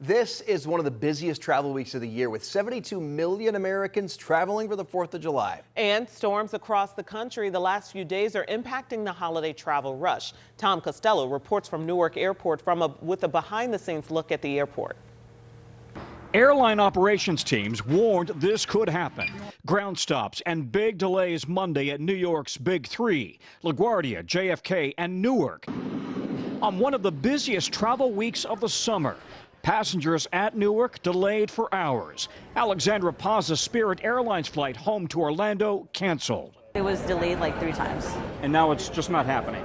This is one of the busiest travel weeks of the year, with 72 million Americans traveling for the 4th of July. And storms across the country the last few days are impacting the holiday travel rush. Tom Costello reports from Newark Airport with a behind-the-scenes look at the airport. Airline operations teams warned this could happen. Ground stops and big delays Monday at New York's Big Three, LaGuardia, JFK, and Newark. On one of the busiest travel weeks of the summer, passengers at Newark delayed for hours. Alexandra Paz's Spirit Airlines flight home to Orlando canceled. It was delayed like 3 times. And now it's just not happening.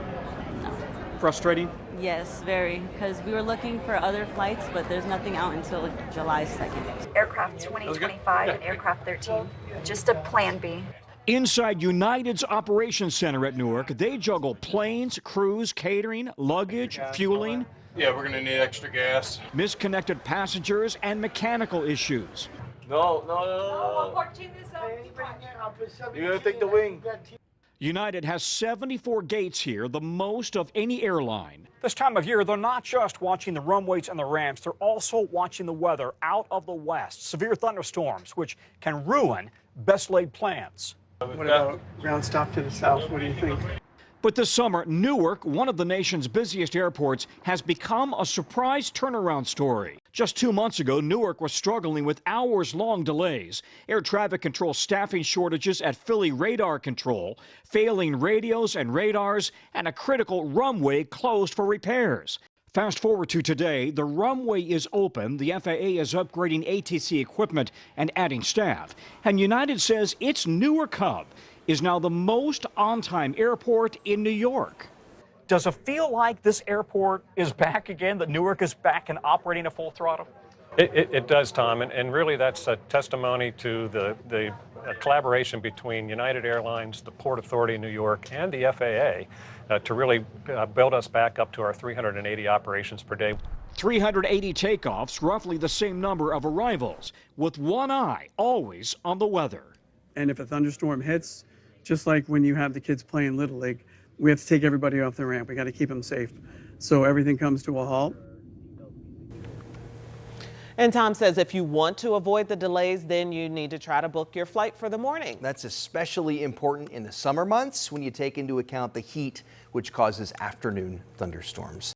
No. Frustrating? Yes, very, because we were looking for other flights, but there's nothing out until July 2nd. Aircraft 2025 and Aircraft 13, just a plan B. Inside United's operations center at Newark, they juggle planes, crews, catering, luggage, fueling. Yeah, we're gonna need extra gas. Misconnected passengers and mechanical issues. No. You're gonna take the wing. United has 74 gates here, the most of any airline. This time of year, they're not just watching the runways and the ramps, they're also watching the weather out of the west. Severe thunderstorms, which can ruin best-laid plans. What about ground stop to the south? What do you think? But this summer, Newark, one of the nation's busiest airports, has become a surprise turnaround story. Just 2 months ago, Newark was struggling with hours-long delays, air traffic control staffing shortages at Philly Radar Control, failing radios and radars, and a critical runway closed for repairs. Fast forward to today, the runway is open, the FAA is upgrading ATC equipment and adding staff, and United says its Newark hub is now the most on-time airport in New York. Does it feel like this airport is back again, that Newark is back and operating at full throttle? It does, Tom, and really that's a testimony to the collaboration between United Airlines, the Port Authority of New York, and the FAA to really build us back up to our 380 operations per day. 380 takeoffs, roughly the same number of arrivals, with one eye always on the weather. And if a thunderstorm hits, just like when you have the kids playing Little League, we have to take everybody off the ramp. We got to keep them safe. So everything comes to a halt. And Tom says if you want to avoid the delays, then you need to try to book your flight for the morning. That's especially important in the summer months when you take into account the heat, which causes afternoon thunderstorms.